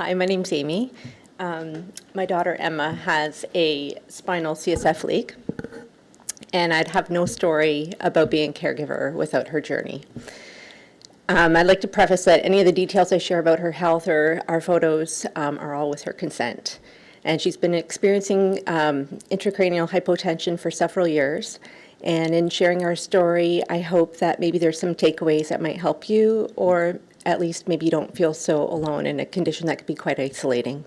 Hi, my name's Amy. My daughter Emma has a spinal CSF leak, and I'd have no story about being a caregiver without her journey. I'd like to preface that any of the details I share about her health or our photos are all with her consent. And she's been experiencing intracranial hypotension for several years. And in sharing our story, I hope that maybe there's some takeaways that might help you, or at least maybe you don't feel so alone in a condition that could be quite isolating.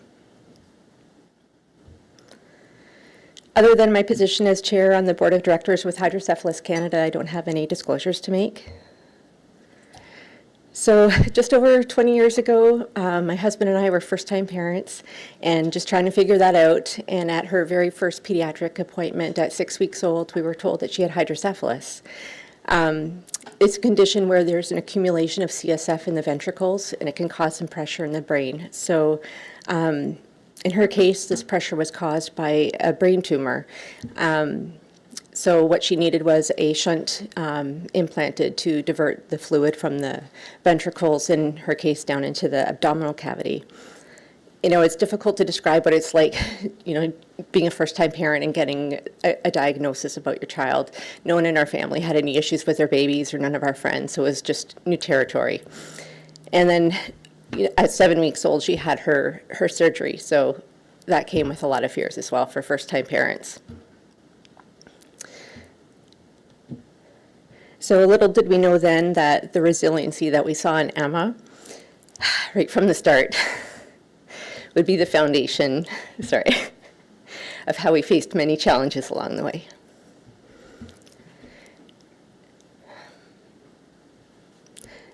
Other than my position as chair on the board of directors with Hydrocephalus Canada, I don't have any disclosures to make. So just over 20 years ago, my husband and I were first-time parents and just trying to figure that out. And at her very first pediatric appointment at 6 weeks old, we were told that she had hydrocephalus. It's a condition where there's an accumulation of CSF in the ventricles, and it can cause some pressure in the brain. So in her case, this pressure was caused by a brain tumor. So what she needed was a shunt implanted to divert the fluid from the ventricles, in her case, down into the abdominal cavity. You know, it's difficult to describe what it's like, you know, being a first-time parent and getting a diagnosis about your child. No one in our family had any issues with their babies, or none of our friends, so it was just new territory. And then at 7 weeks old, she had her surgery, so that came with a lot of fears as well for first-time parents. So little did we know then that the resiliency that we saw in Emma, right from the start, would be the foundation, of how we faced many challenges along the way.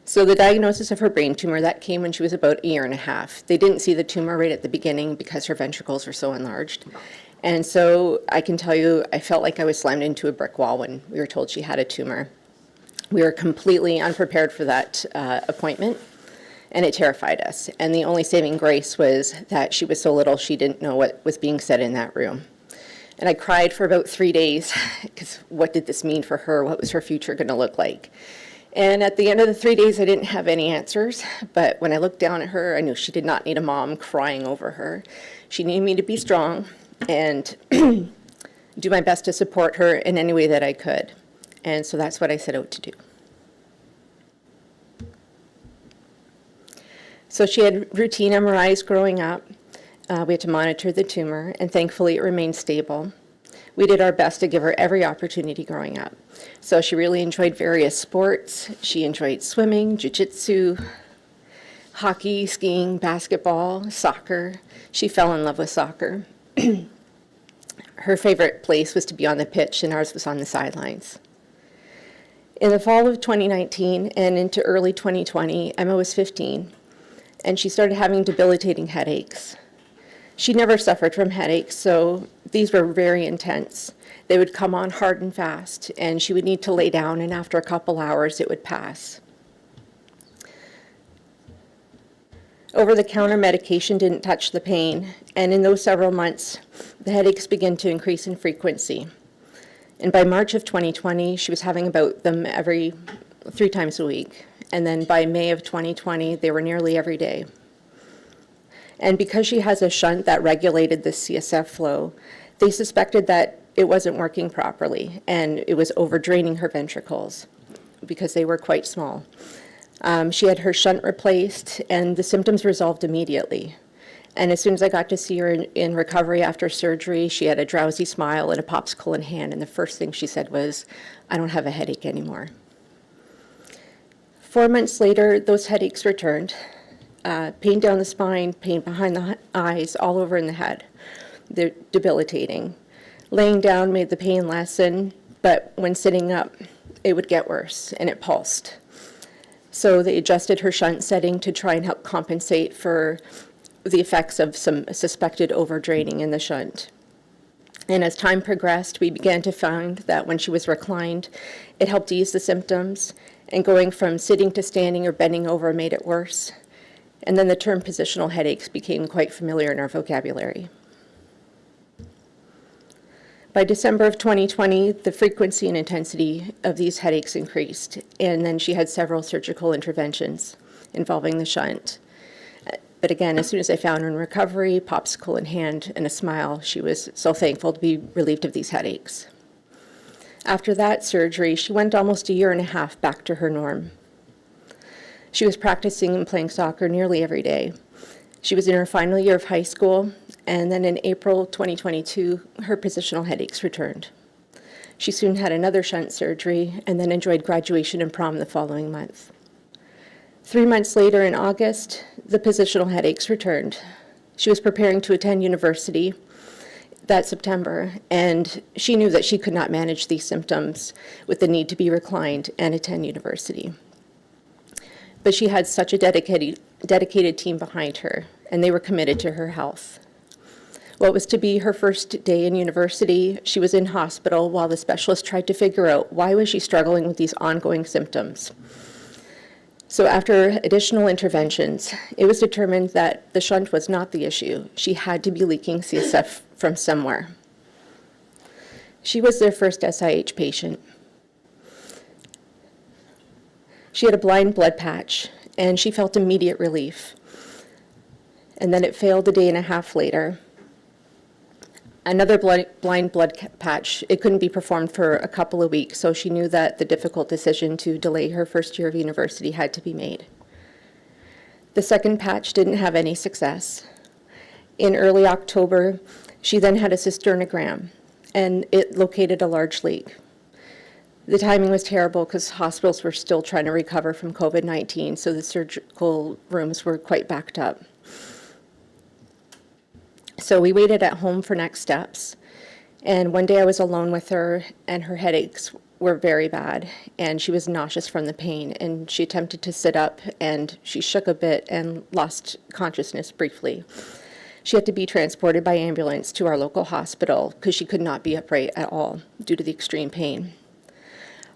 So the diagnosis of her brain tumor, that came when she was about 1.5 years. They didn't see the tumor right at the beginning because her ventricles were so enlarged. And so I can tell you, I felt like I was slammed into a brick wall when we were told she had a tumor. We were completely unprepared for that appointment, and it terrified us. And the only saving grace was that she was so little she didn't know what was being said in that room. And I cried for about 3 days, because what did this mean for her? What was her future going to look like? And at the end of the 3 days, I didn't have any answers. But when I looked down at her, I knew she did not need a mom crying over her. She needed me to be strong and do my best to support her in any way that I could. And so that's what I set out to do. So she had routine MRIs growing up. We had to monitor the tumor, and thankfully it remained stable. We did our best to give her every opportunity growing up. So she really enjoyed various sports. She enjoyed swimming, jiu-jitsu, hockey, skiing, basketball, soccer. She fell in love with soccer. Her favorite place was to be on the pitch, and ours was on the sidelines. In the fall of 2019 and into early 2020, Emma was 15, and she started having debilitating headaches. She never suffered from headaches, so these were very intense. They would come on hard and fast, and she would need to lay down, and after a couple hours, it would pass. Over-the-counter medication didn't touch the pain, and in those several months, the headaches began to increase in frequency. And by March of 2020, she was having about them every 3 times a week. And then by May of 2020, they were nearly every day. And because she has a shunt that regulated the CSF flow, they suspected that it wasn't working properly, and it was overdraining her ventricles because they were quite small. She had her shunt replaced, and the symptoms resolved immediately. And as soon as I got to see her in recovery after surgery, she had a drowsy smile and a popsicle in hand, and the first thing she said was, "I don't have a headache anymore." 4 months later, those headaches returned. Pain down the spine, pain behind the eyes, all over in the head. They're debilitating. Laying down made the pain lessen, but when sitting up, it would get worse, and it pulsed. So they adjusted her shunt setting to try and help compensate for the effects of some suspected overdraining in the shunt. And as time progressed, we began to find that when she was reclined, it helped ease the symptoms, and going from sitting to standing or bending over made it worse. And then the term positional headaches became quite familiar in our vocabulary. By December of 2020, the frequency and intensity of these headaches increased, and then she had several surgical interventions involving the shunt. But again, as soon as I found her in recovery, popsicle in hand and a smile, she was so thankful to be relieved of these headaches. After that surgery, she went almost a year and a half back to her norm. She was practicing and playing soccer nearly every day. She was in her final year of high school, and then in April 2022, her positional headaches returned. She soon had another shunt surgery and then enjoyed graduation and prom the following month. 3 months later, in August, the positional headaches returned. She was preparing to attend university that September, and she knew that she could not manage these symptoms with the need to be reclined and attend university. But she had such a dedicated team behind her, and they were committed to her health. What was to be her first day in university, she was in hospital while the specialist tried to figure out why was she struggling with these ongoing symptoms. So after additional interventions, it was determined that the shunt was not the issue. She had to be leaking CSF from somewhere. She was their first SIH patient. She had a blind blood patch, and she felt immediate relief. And then it failed a day and a half later. Another blind blood patch, it couldn't be performed for a couple of weeks, so she knew that the difficult decision to delay her first year of university had to be made. The second patch didn't have any success. In early October, she then had a cisternogram, and it located a large leak. The timing was terrible because hospitals were still trying to recover from COVID-19, so the surgical rooms were quite backed up. So we waited at home for next steps. And one day I was alone with her, and her headaches were very bad, and she was nauseous from the pain. And she attempted to sit up, and she shook a bit and lost consciousness briefly. She had to be transported by ambulance to our local hospital because she could not be upright at all due to the extreme pain.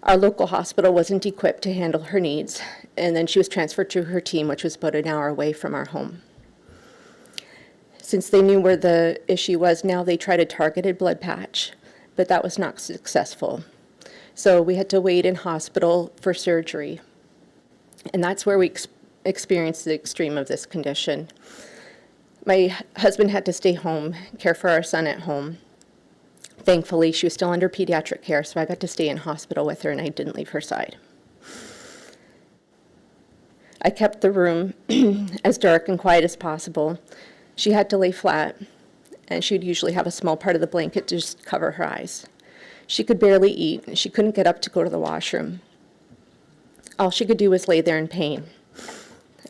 Our local hospital wasn't equipped to handle her needs, and then she was transferred to her team, which was about an hour away from our home. Since they knew where the issue was, now they tried a targeted blood patch, but that was not successful. So we had to wait in hospital for surgery. And that's where we experienced the extreme of this condition. My husband had to stay home, care for our son at home. Thankfully, she was still under pediatric care, so I got to stay in hospital with her, and I didn't leave her side. I kept the room as dark and quiet as possible. She had to lay flat, and she'd usually have a small part of the blanket to just cover her eyes. She could barely eat, and she couldn't get up to go to the washroom. All she could do was lay there in pain.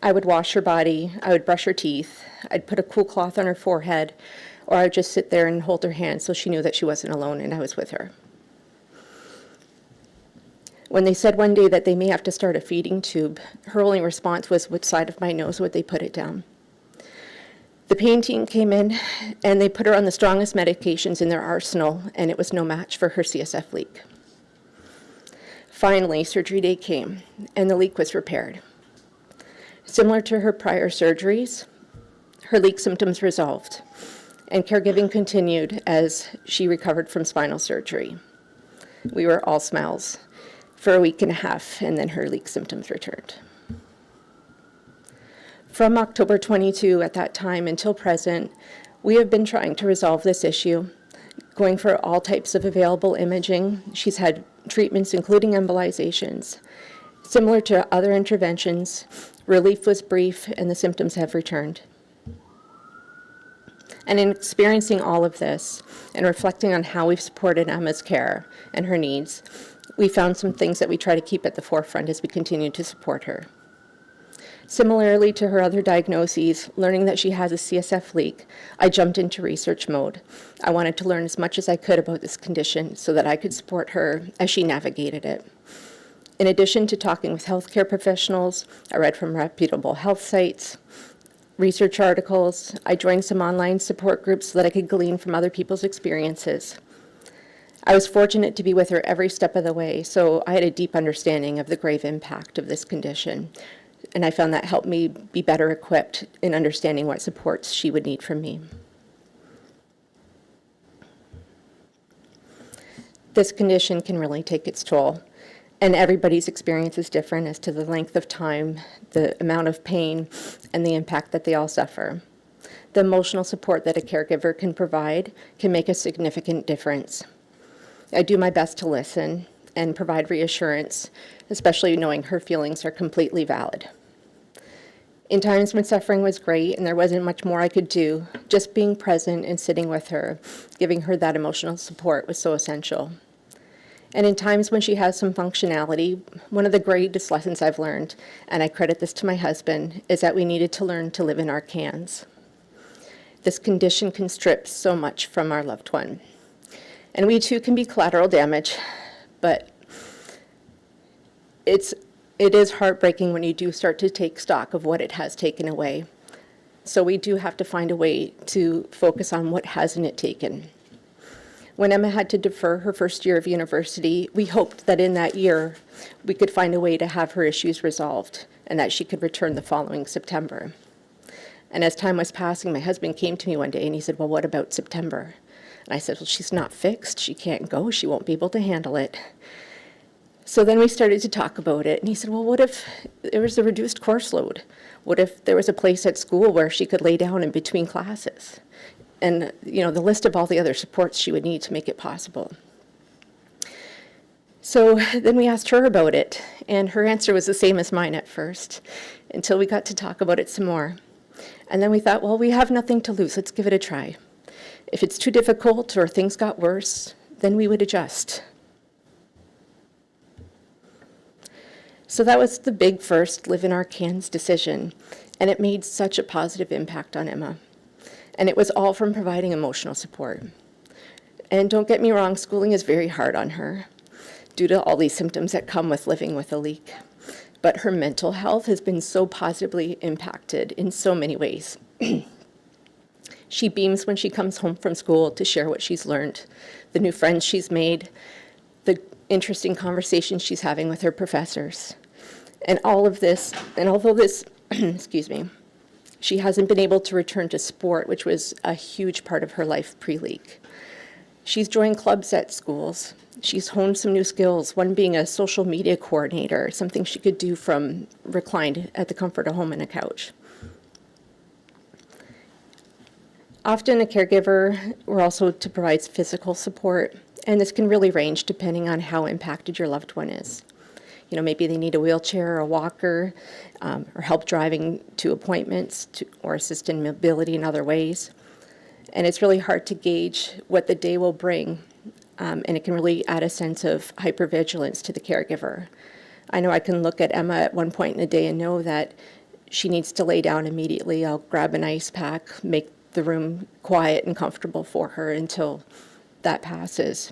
I would wash her body, I would brush her teeth, I'd put a cool cloth on her forehead, or I would just sit there and hold her hand so she knew that she wasn't alone and I was with her. When they said one day that they may have to start a feeding tube, her only response was, which side of my nose would they put it down? The pain team came in, and they put her on the strongest medications in their arsenal, and it was no match for her CSF leak. Finally, surgery day came, and the leak was repaired. Similar to her prior surgeries, her leak symptoms resolved, and caregiving continued as she recovered from spinal surgery. We were all smiles for a week and a half, and then her leak symptoms returned. From October 22 at that time until present, we have been trying to resolve this issue, going for all types of available imaging. She's had treatments including embolizations. Similar to other interventions, relief was brief and the symptoms have returned. And in experiencing all of this and reflecting on how we've supported Emma's care and her needs, we found some things that we try to keep at the forefront as we continue to support her. Similarly to her other diagnoses, learning that she has a CSF leak, I jumped into research mode. I wanted to learn as much as I could about this condition so that I could support her as she navigated it. In addition to talking with healthcare professionals, I read from reputable health sites, research articles. I joined some online support groups so that I could glean from other people's experiences. I was fortunate to be with her every step of the way, so I had a deep understanding of the grave impact of this condition. And I found that helped me be better equipped in understanding what supports she would need from me. This condition can really take its toll, And everybody's experience is different as to the length of time, the amount of pain, and the impact that they all suffer. The emotional support that a caregiver can provide can make a significant difference. I do my best to listen and provide reassurance, especially knowing her feelings are completely valid. In times when suffering was great and there wasn't much more I could do, just being present and sitting with her, giving her that emotional support was so essential. And in times when she has some functionality, one of the greatest lessons I've learned, and I credit this to my husband, is that we needed to learn to live in our cans. This condition can strip so much from our loved one. And we too can be collateral damage, but it is heartbreaking when you do start to take stock of what it has taken away. So we do have to find a way to focus on what hasn't it taken. When Emma had to defer her first year of university, we hoped that in that year we could find a way to have her issues resolved and that she could return the following September. And as time was passing, my husband came to me one day and he said, well, what about September? And I said, well, she's not fixed. She can't go. She won't be able to handle it. So then we started to talk about it. And he said, well, what if there was a reduced course load? What if there was a place at school where she could lay down in between classes? And, the list of all the other supports she would need to make it possible. So then we asked her about it. And her answer was the same as mine at first, until we got to talk about it some more. And then we thought, well, we have nothing to lose. Let's give it a try. If it's too difficult or things got worse, then we would adjust. So that was the big first live in our cans decision, and it made such a positive impact on Emma. And it was all from providing emotional support. And don't get me wrong, schooling is very hard on her due to all these symptoms that come with living with a leak. But her mental health has been so positively impacted in so many ways. She beams when she comes home from school to share what she's learned, the new friends she's made, the interesting conversations she's having with her professors. And all of this, and although this, excuse me, she hasn't been able to return to sport, which was a huge part of her life pre-leak. She's joined clubs at schools. She's honed some new skills, one being a social media coordinator, something she could do from reclined at the comfort of home in a couch. Often a caregiver, we're also to provide physical support, and this can really range depending on how impacted your loved one is. Maybe they need a wheelchair or a walker, or help driving to appointments, or assist in mobility in other ways. And it's really hard to gauge what the day will bring, and it can really add a sense of hypervigilance to the caregiver. I know I can look at Emma at one point in the day and know that she needs to lay down immediately. I'll grab an ice pack, make the room quiet and comfortable for her until that passes.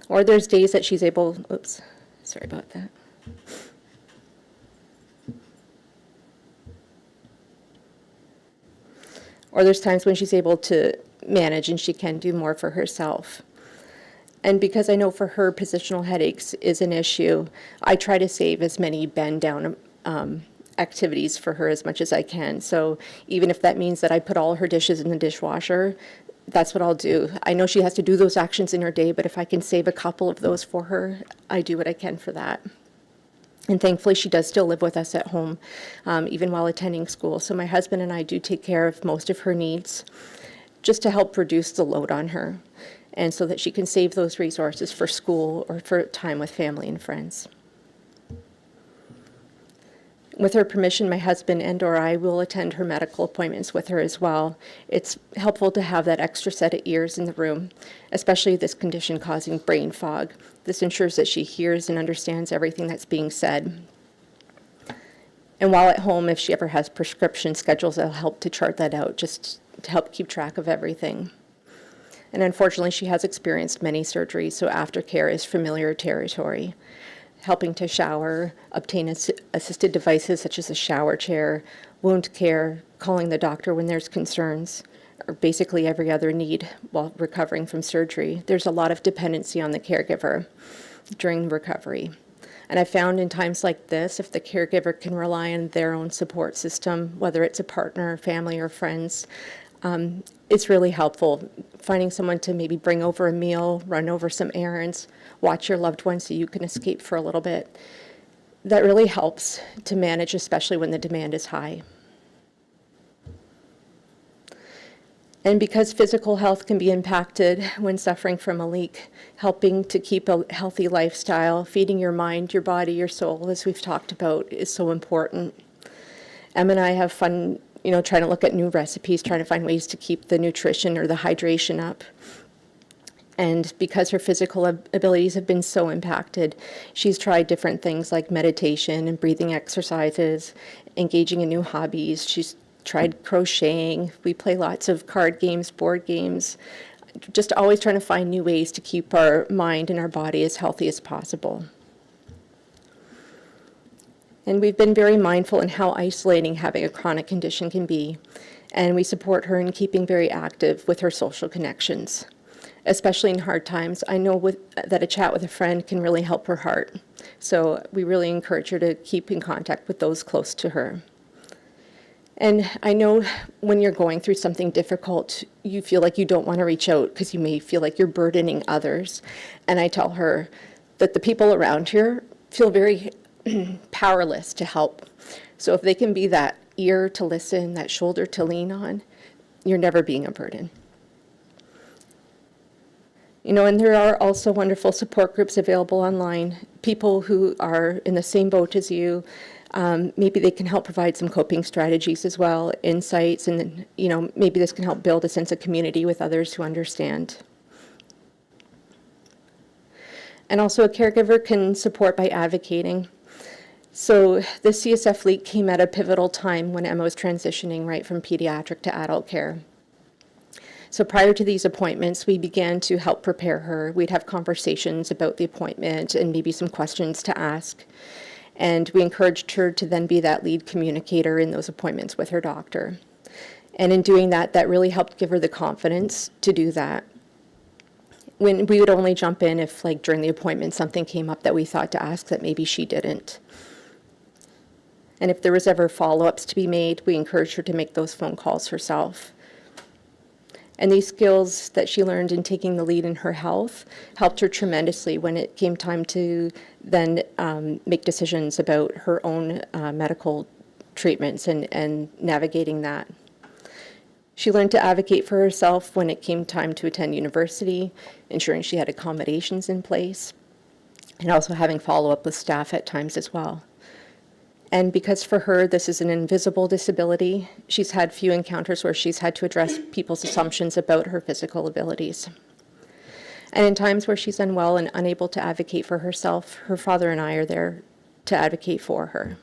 Or there's days that she's able, oops, sorry about that. Or there's times when she's able to manage and she can do more for herself. And because I know for her positional headaches is an issue, I try to save as many bend down activities for her as much as I can. So even if that means that I put all her dishes in the dishwasher, that's what I'll do. I know she has to do those actions in her day, but if I can save a couple of those for her, I do what I can for that. And thankfully, she does still live with us at home, even while attending school. So my husband and I do take care of most of her needs just to help reduce the load on her, and so that she can save those resources for school or for time with family and friends. With her permission, my husband and/or I will attend her medical appointments with her as well. It's helpful to have that extra set of ears in the room, especially this condition causing brain fog. This ensures that she hears and understands everything that's being said. And while at home, if she ever has prescription schedules, I'll help to chart that out, just to help keep track of everything. And unfortunately, she has experienced many surgeries, so aftercare is familiar territory. Helping to shower, obtain assisted devices such as a shower chair, wound care, calling the doctor when there's concerns, or basically every other need while recovering from surgery. There's a lot of dependency on the caregiver during recovery. And I found in times like this, if the caregiver can rely on their own support system, whether it's a partner, family, or friends, It's really helpful. Finding someone to maybe bring over a meal, run over some errands, watch your loved one so you can escape for a little bit. That really helps to manage, especially when the demand is high. And because physical health can be impacted when suffering from a leak, helping to keep a healthy lifestyle, feeding your mind, your body, your soul, as we've talked about, is so important. Em and I have fun, trying to look at new recipes, trying to find ways to keep the nutrition or the hydration up. And because her physical abilities have been so impacted, she's tried different things like meditation and breathing exercises, engaging in new hobbies. She's tried crocheting. We play lots of card games, board games, just always trying to find new ways to keep our mind and our body as healthy as possible. And we've been very mindful in how isolating having a chronic condition can be, and we support her in keeping very active with her social connections, especially in hard times. I know that a chat with a friend can really help her heart, so we really encourage her to keep in contact with those close to her. And I know when you're going through something difficult, you feel like you don't want to reach out because you may feel like you're burdening others. And I tell her that the people around here feel very powerless to help. So if they can be that ear to listen, that shoulder to lean on, you're never being a burden. And there are also wonderful support groups available online, people who are in the same boat as you. Maybe they can help provide some coping strategies as well, insights, and maybe this can help build a sense of community with others who understand. And also a caregiver can support by advocating. So the CSF leak came at a pivotal time when Emma was transitioning right from pediatric to adult care. So prior to these appointments, we began to help prepare her. We'd have conversations about the appointment and maybe some questions to ask. And we encouraged her to then be that lead communicator in those appointments with her doctor. And in doing that, that really helped give her the confidence to do that. When we would only jump in if, like, during the appointment, something came up that we thought to ask that maybe she didn't. And if there was ever follow-ups to be made, we encouraged her to make those phone calls herself. And these skills that she learned in taking the lead in her health helped her tremendously when it came time to then make decisions about her own medical treatments and navigating that. She learned to advocate for herself when it came time to attend university, ensuring she had accommodations in place, and also having follow-up with staff at times as well. And because for her, this is an invisible disability, she's had few encounters where she's had to address people's assumptions about her physical abilities. And in times where she's unwell and unable to advocate for herself, her father and I are there to advocate for her.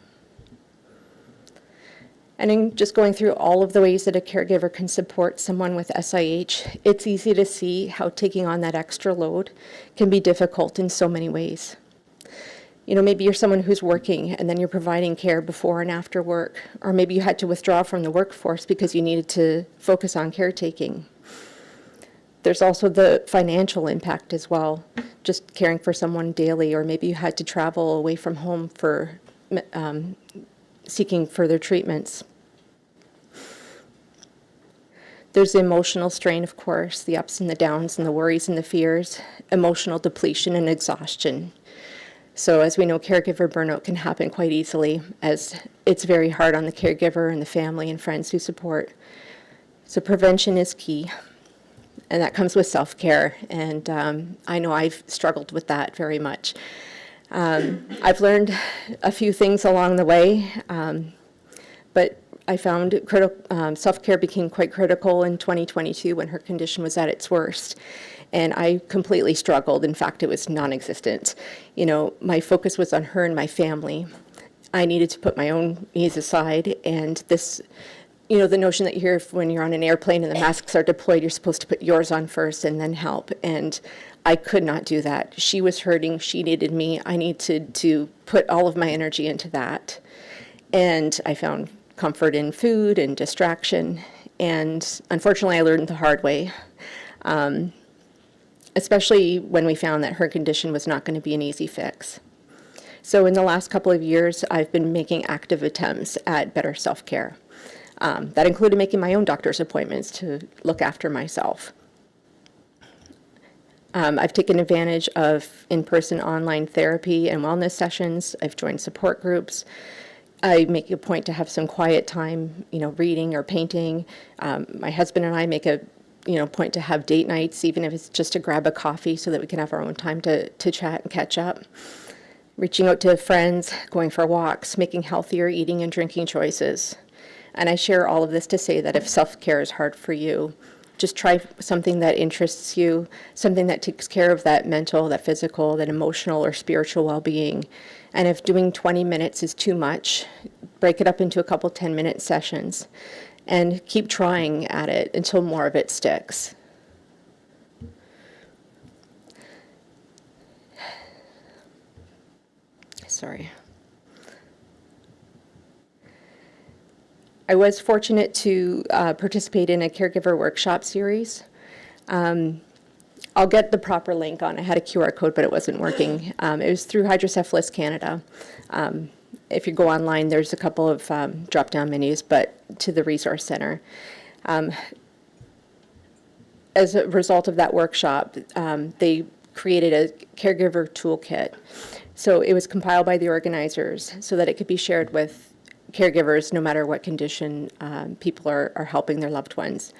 And in just going through all of the ways that a caregiver can support someone with SIH, it's easy to see how taking on that extra load can be difficult in so many ways. Maybe you're someone who's working and then you're providing care before and after work, or maybe you had to withdraw from the workforce because you needed to focus on caretaking. There's also the financial impact as well, just caring for someone daily, or maybe you had to travel away from home for seeking further treatments. There's the emotional strain, of course, the ups and the downs and the worries and the fears, emotional depletion and exhaustion. So as we know, caregiver burnout can happen quite easily, as it's very hard on the caregiver and the family and friends who support. So prevention is key, and that comes with self-care, and I know I've struggled with that very much. I've learned a few things along the way, but I found self-care became quite critical in 2022 when her condition was at its worst. And I completely struggled. In fact, it was non-existent. My focus was on her and my family. I needed to put my own needs aside. And this, the notion that you hear when you're on an airplane and the masks are deployed, you're supposed to put yours on first and then help. And I could not do that. She was hurting. She needed me. I needed to put all of my energy into that. And I found comfort in food and distraction. And unfortunately, I learned the hard way. Especially when we found that her condition was not going to be an easy fix. So in the last couple of years, I've been making active attempts at better self-care. That included making my own doctor's appointments to look after myself. I've taken advantage of in-person online therapy and wellness sessions. I've joined support groups. I make a point to have some quiet time, reading or painting. My husband and I make a point to have date nights, even if it's just to grab a coffee so that we can have our own time to chat and catch up. Reaching out to friends, going for walks, making healthier eating and drinking choices. And I share all of this to say that if self-care is hard for you, just try something that interests you, something that takes care of that mental, that physical, that emotional or spiritual well-being. And if doing 20 minutes is too much, break it up into a couple 10-minute sessions and keep trying at it until more of it sticks. Sorry. I was fortunate to participate in a caregiver workshop series. I'll get the proper link on. I had a QR code, but it wasn't working. It was through Hydrocephalus Canada. If you go online, there's a couple of drop-down menus, but to the resource center. As a result of that workshop, they created a caregiver toolkit. So it was compiled by the organizers so that it could be shared with caregivers, no matter what condition people are helping their loved ones.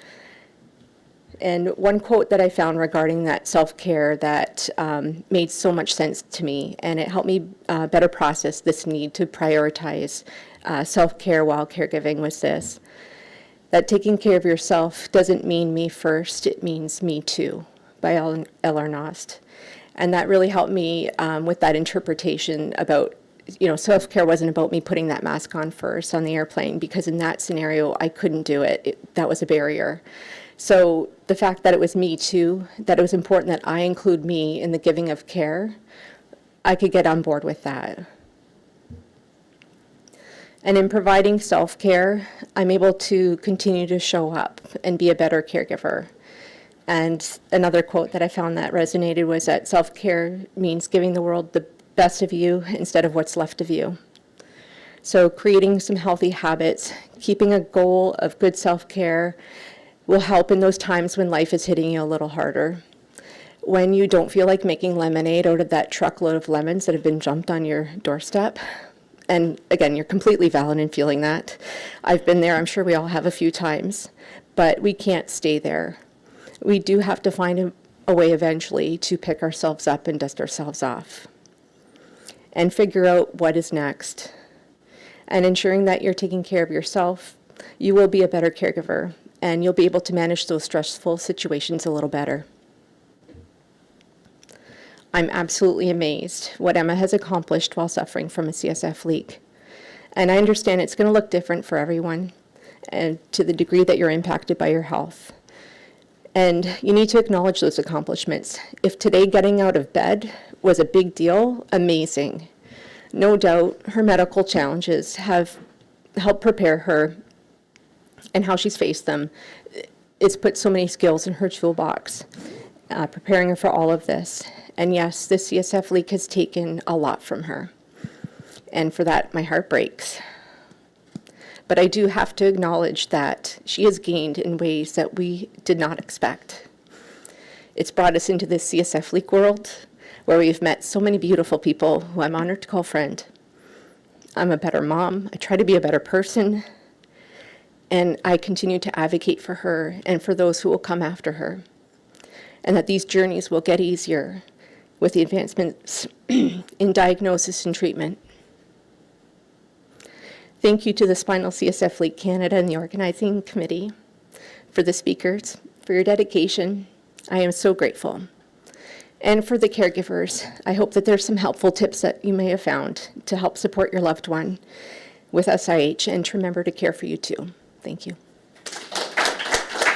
And one quote that I found regarding that self-care that made so much sense to me, and it helped me better process this need to prioritize self-care while caregiving, was this: that taking care of yourself doesn't mean me first, it means me too, by Eleanor Nost. And that really helped me with that interpretation about, self-care wasn't about me putting that mask on first on the airplane, because in that scenario, I couldn't do it. That was a barrier. So the fact that it was me too, that it was important that I include me in the giving of care, I could get on board with that. And in providing self-care, I'm able to continue to show up and be a better caregiver. And another quote that I found that resonated was that self-care means giving the world the best of you instead of what's left of you. So creating some healthy habits, keeping a goal of good self-care will help in those times when life is hitting you a little harder. When you don't feel like making lemonade out of that truckload of lemons that have been dumped on your doorstep. And again, you're completely valid in feeling that. I've been there, I'm sure we all have a few times, but we can't stay there. We do have to find a way eventually to pick ourselves up and dust ourselves off and figure out what is next. And ensuring that you're taking care of yourself, you will be a better caregiver, and you'll be able to manage those stressful situations a little better. I'm absolutely amazed what Emma has accomplished while suffering from a CSF leak. And I understand it's going to look different for everyone, and to the degree that you're impacted by your health. And you need to acknowledge those accomplishments. If today getting out of bed was a big deal, amazing. No doubt her medical challenges have helped prepare her, and how she's faced them. It's put so many skills in her toolbox, preparing her for all of this. And yes, the CSF leak has taken a lot from her. And for that, my heart breaks. But I do have to acknowledge that she has gained in ways that we did not expect. It's brought us into this CSF leak world where we've met so many beautiful people who I'm honored to call friend. I'm a better mom. I try to be a better person. And I continue to advocate for her and for those who will come after her. And that these journeys will get easier with the advancements in diagnosis and treatment. Thank you to the Spinal CSF Leak Canada and the organizing committee, for the speakers, for your dedication. I am so grateful. And for the caregivers, I hope that there's some helpful tips that you may have found to help support your loved one with SIH, and to remember to care for you too. Thank you.